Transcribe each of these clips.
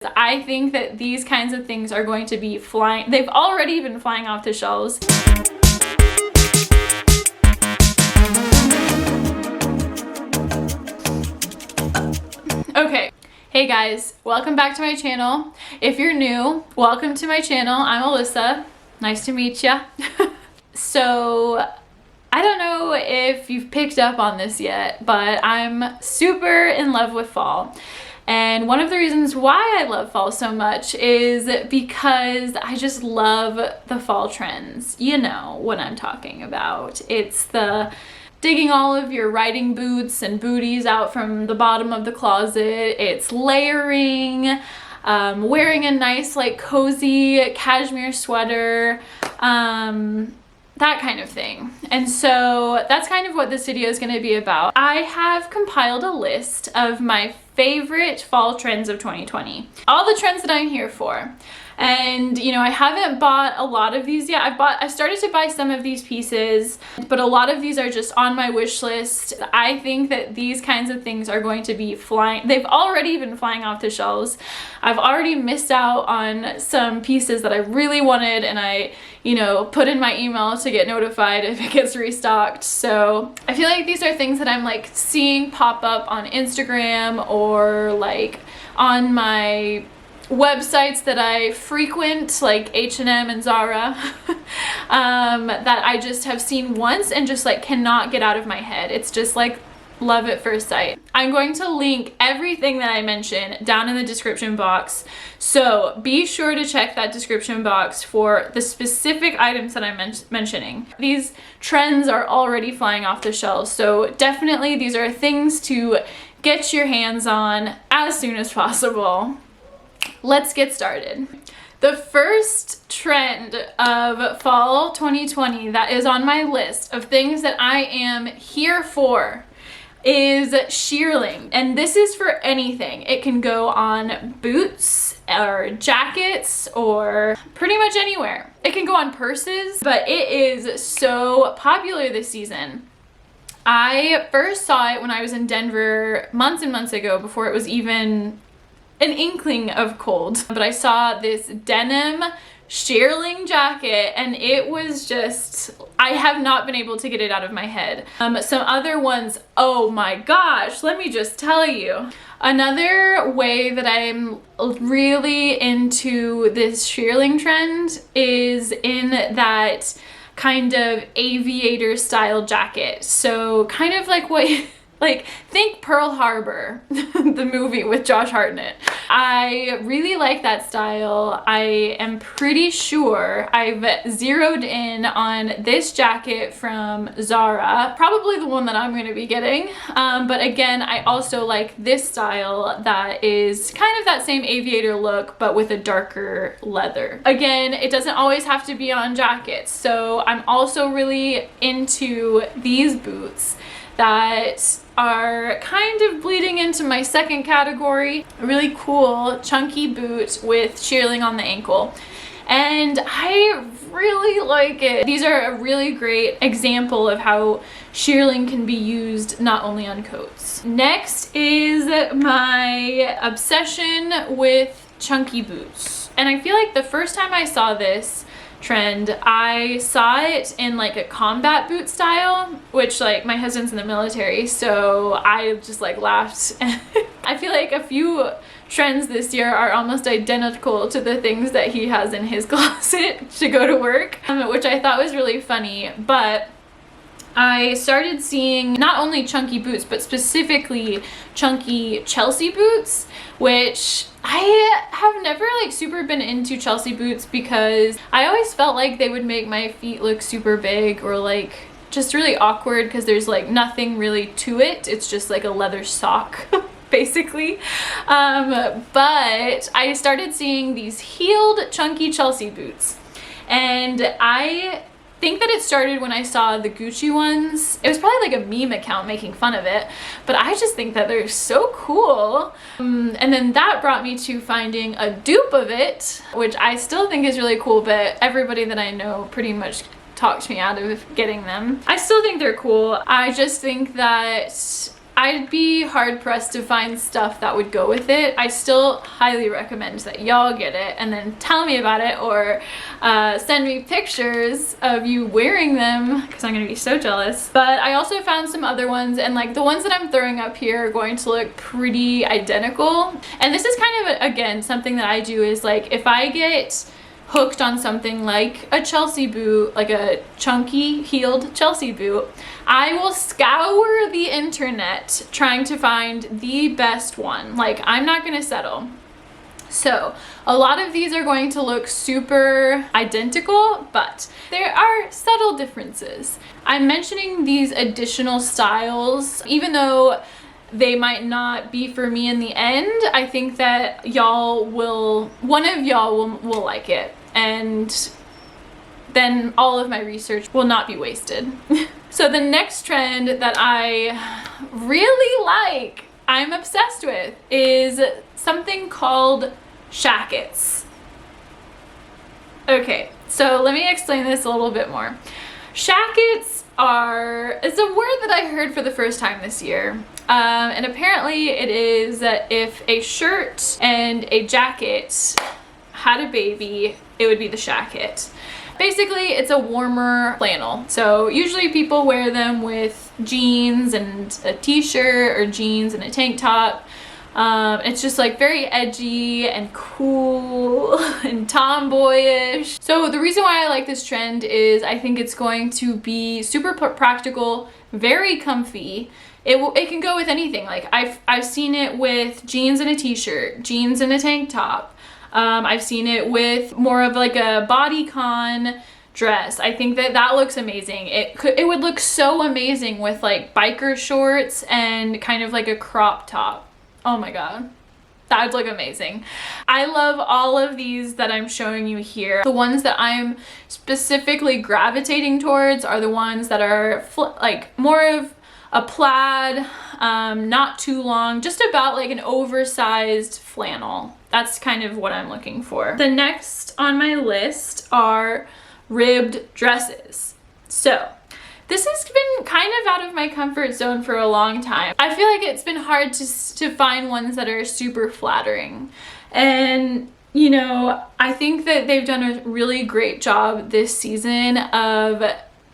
I think that these kinds of things are going to be flying. They've already been flying off the shelves. Okay. Hey guys, welcome back to my channel. If you're new, welcome to my channel. I'm Alyssa. Nice to meet ya. So, I don't know if you've picked up on this yet, but I'm super in love with fall. And one of the reasons why I love fall so much is because I just love the fall trends. You know what I'm talking about. It's the digging all of your riding boots and booties out from the bottom of the closet. It's layering, wearing a nice like cozy cashmere sweater, that kind of thing. And so that's kind of what this video is going to be about. I have compiled a list of my favorite fall trends of 2020. All the trends that I'm here for. And you know, I haven't bought a lot of these yet. I started to buy some of these pieces, but a lot of these are just on my wish list. I think that these kinds of things are going to be flying. They've already been flying off the shelves. I've already missed out on some pieces that I really wanted, and I, you know, put in my email to get notified if it gets restocked. So I feel like these are things that I'm like seeing pop up on Instagram or like on my websites that I frequent, like H&M and Zara, that I just have seen once and just like cannot get out of my head. It's just like love at first sight. I'm going to link everything that I mention down in the description box, so be sure to check that description box for the specific items that I'm mentioning. These trends are already flying off the shelves, so definitely these are things to get your hands on as soon as possible. Let's get started. The first trend of fall 2020 that is on my list of things that I am here for is shearling. And this is for anything. It can go on boots or jackets or pretty much anywhere. It can go on purses, but it is so popular this season. I first saw it when I was in Denver months and months ago, before it was even an inkling of cold. But I saw this denim shearling jacket and it was just, I have not been able to get it out of my head. Some other ones, oh my gosh, let me just tell you. Another way that I'm really into this shearling trend is in that kind of aviator style jacket. So kind of like what like, think Pearl Harbor, the movie with Josh Hartnett. I really like that style. I am pretty sure I've zeroed in on this jacket from Zara, probably the one that I'm going to be getting. But again, I also like this style that is kind of that same aviator look, but with a darker leather. Again, it doesn't always have to be on jackets. So I'm also really into these boots that are kind of bleeding into my second category. A really cool chunky boot with shearling on the ankle. And I really like it. These are a really great example of how shearling can be used not only on coats. Next is my obsession with chunky boots. And I feel like the first time I saw this trend, I saw it in like a combat boot style, which like my husband's in the military, so I just like laughed. I feel like a few trends this year are almost identical to the things that he has in his closet to go to work, which I thought was really funny. But I started seeing not only chunky boots, but specifically chunky Chelsea boots, which I have never like super been into Chelsea boots because I always felt like they would make my feet look super big or like just really awkward because there's like nothing really to it. It's just like a leather sock basically. But I started seeing these heeled chunky Chelsea boots, and I think that it started when I saw the Gucci ones. It was probably like a meme account making fun of it, but I just think that they're so cool. And then that brought me to finding a dupe of it, which I still think is really cool, but everybody that I know pretty much talked me out of getting them. I still think they're cool. I just think that I'd be hard pressed to find stuff that would go with it. I still highly recommend that y'all get it and then tell me about it, or send me pictures of you wearing them, because I'm gonna be so jealous. But I also found some other ones, and like the ones that I'm throwing up here are going to look pretty identical. And this is kind of, again, something that I do is like, if I get hooked on something like a Chelsea boot, like a chunky heeled Chelsea boot, I will scour the internet trying to find the best one. Like, I'm not gonna settle. So a lot of these are going to look super identical, but there are subtle differences. I'm mentioning these additional styles, even though they might not be for me in the end. I think that one of y'all will like it, and then all of my research will not be wasted. So the next trend that I really like, I'm obsessed with, is something called Shackets. Okay, so let me explain this a little bit more. Shackets it's a word that I heard for the first time this year. And apparently it is if a shirt and a jacket had a baby, it would be the shacket. Basically, it's a warmer flannel. So usually people wear them with jeans and a t-shirt, or jeans and a tank top. It's just like very edgy and cool and tomboyish. So the reason why I like this trend is I think it's going to be super practical, very comfy. It can go with anything. Like I've seen it with jeans and a t-shirt, jeans and a tank top. I've seen it with more of like a bodycon dress. I think that looks amazing. It would look so amazing with like biker shorts and kind of like a crop top. Oh my god, that would look amazing. I love all of these that I'm showing you here. The ones that I'm specifically gravitating towards are the ones that are like more of a plaid, not too long, just about like an oversized flannel. That's kind of what I'm looking for. The next on my list are ribbed dresses. So this has been kind of out of my comfort zone for a long time. I feel like it's been hard to find ones that are super flattering. And you know, I think that they've done a really great job this season of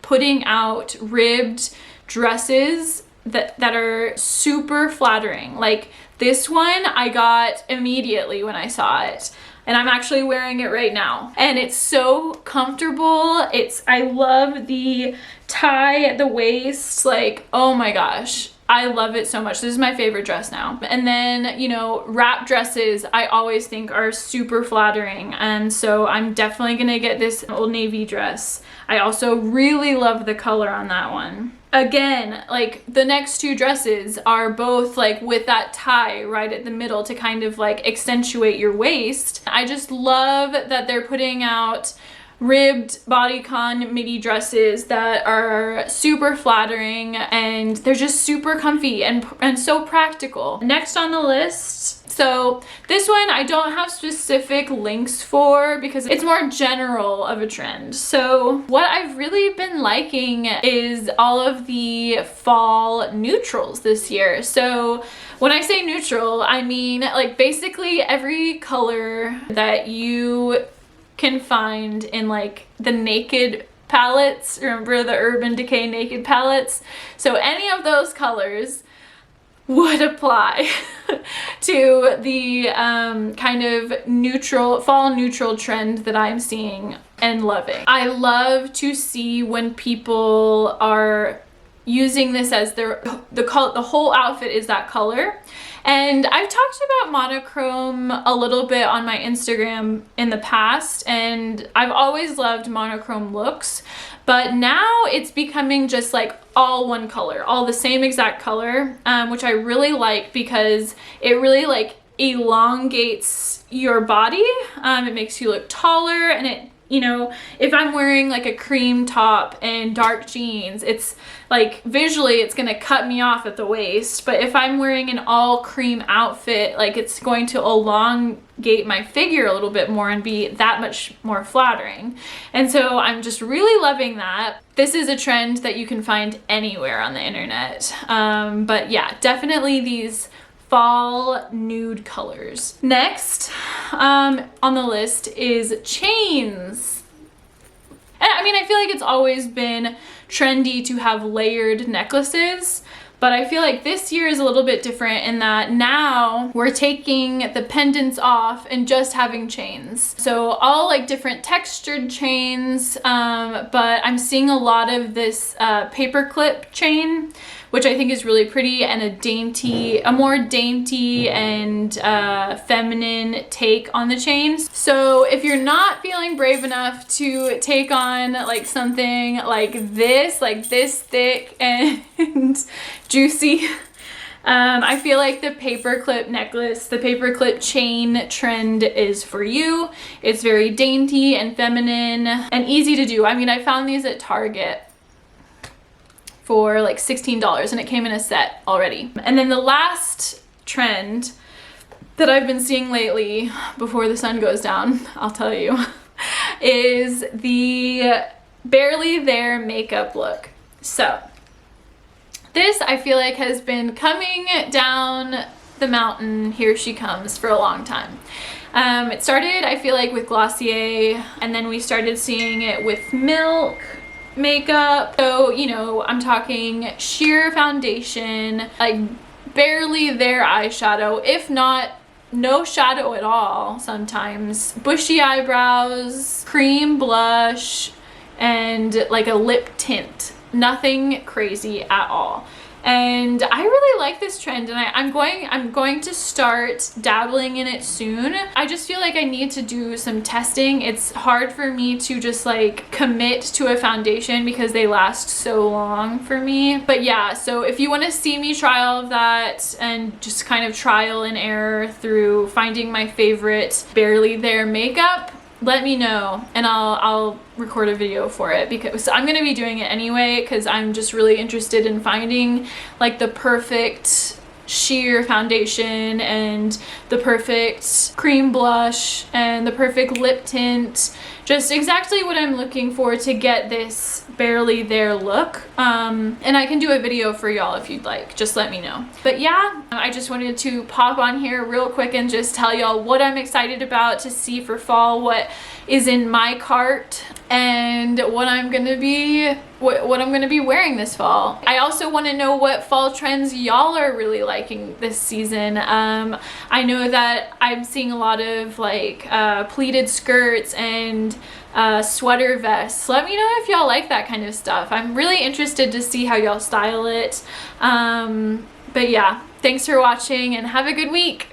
putting out ribbed dresses that are super flattering. Like this one I got immediately when I saw it, and I'm actually wearing it right now, and it's so comfortable. I love the tie at the waist. Like, oh my gosh, I love it so much. This is my favorite dress now. And then, you know, wrap dresses I always think are super flattering, and so I'm definitely gonna get this Old Navy dress. I also really love the color on that one. Again, like the next two dresses are both like with that tie right at the middle to kind of like accentuate your waist. I just love that they're putting out ribbed bodycon midi dresses that are super flattering, and they're just super comfy and so practical. Next on the list, so this one I don't have specific links for because it's more general of a trend. So what I've really been liking is all of the fall neutrals this year. So when I say neutral, I mean like basically every color that you can find in like the Naked palettes. Remember the Urban Decay Naked palettes? So any of those colors would apply to the kind of neutral, fall neutral trend that I'm seeing and loving. I love to see when people are using this as the whole outfit is that color. And I've talked about monochrome a little bit on my Instagram in the past, and I've always loved monochrome looks, but now it's becoming just like all one color, all the same exact color, which I really like because it really like elongates your body. It makes you look taller, and you know, if I'm wearing like a cream top and dark jeans, it's like visually it's gonna cut me off at the waist. But if I'm wearing an all cream outfit, like it's going to elongate my figure a little bit more and be that much more flattering. And so I'm just really loving that. This is a trend that you can find anywhere on the internet. But yeah, definitely these fall nude colors. Next on the list is chains. And I mean, I feel like it's always been trendy to have layered necklaces, but I feel like this year is a little bit different in that now we're taking the pendants off and just having chains. So all like different textured chains, but I'm seeing a lot of this paper clip chain, which I think is really pretty, and a more dainty and feminine take on the chains. So if you're not feeling brave enough to take on like something like this thick and juicy, I feel like the paperclip necklace, the paperclip chain trend is for you. It's very dainty and feminine and easy to do. I mean, I found these at Target for like $16 and it came in a set already. And then the last trend that I've been seeing lately, before the sun goes down, I'll tell you, is the barely there makeup look. So this I feel like has been coming down the mountain, here she comes, for a long time. It started, I feel like, with Glossier, and then we started seeing it with Milk makeup. So, you know, I'm talking sheer foundation, like barely there eyeshadow, if not no shadow at all sometimes, bushy eyebrows, cream blush, and like a lip tint. Nothing crazy at all. And I really like this trend, and I'm going to start dabbling in it soon. I just feel like I need to do some testing. It's hard for me to just like commit to a foundation because they last so long for me. But yeah, so if you want to see me try all of that and just kind of trial and error through finding my favorite barely there makeup, let me know and I'll record a video for it, because I'm gonna be doing it anyway because I'm just really interested in finding like the perfect sheer foundation and the perfect cream blush and the perfect lip tint, just exactly what I'm looking for to get this barely there look. And I can do a video for y'all if you'd like, just let me know. But yeah, I just wanted to pop on here real quick and just tell y'all what I'm excited about to see for fall, what is in my cart, and what I'm gonna be wearing this fall. I also want to know what fall trends y'all are really liking this season. I know that I'm seeing a lot of like pleated skirts and sweater vests. Let me know if y'all like that kind of stuff. I'm really interested to see how y'all style it. But yeah, thanks for watching and have a good week.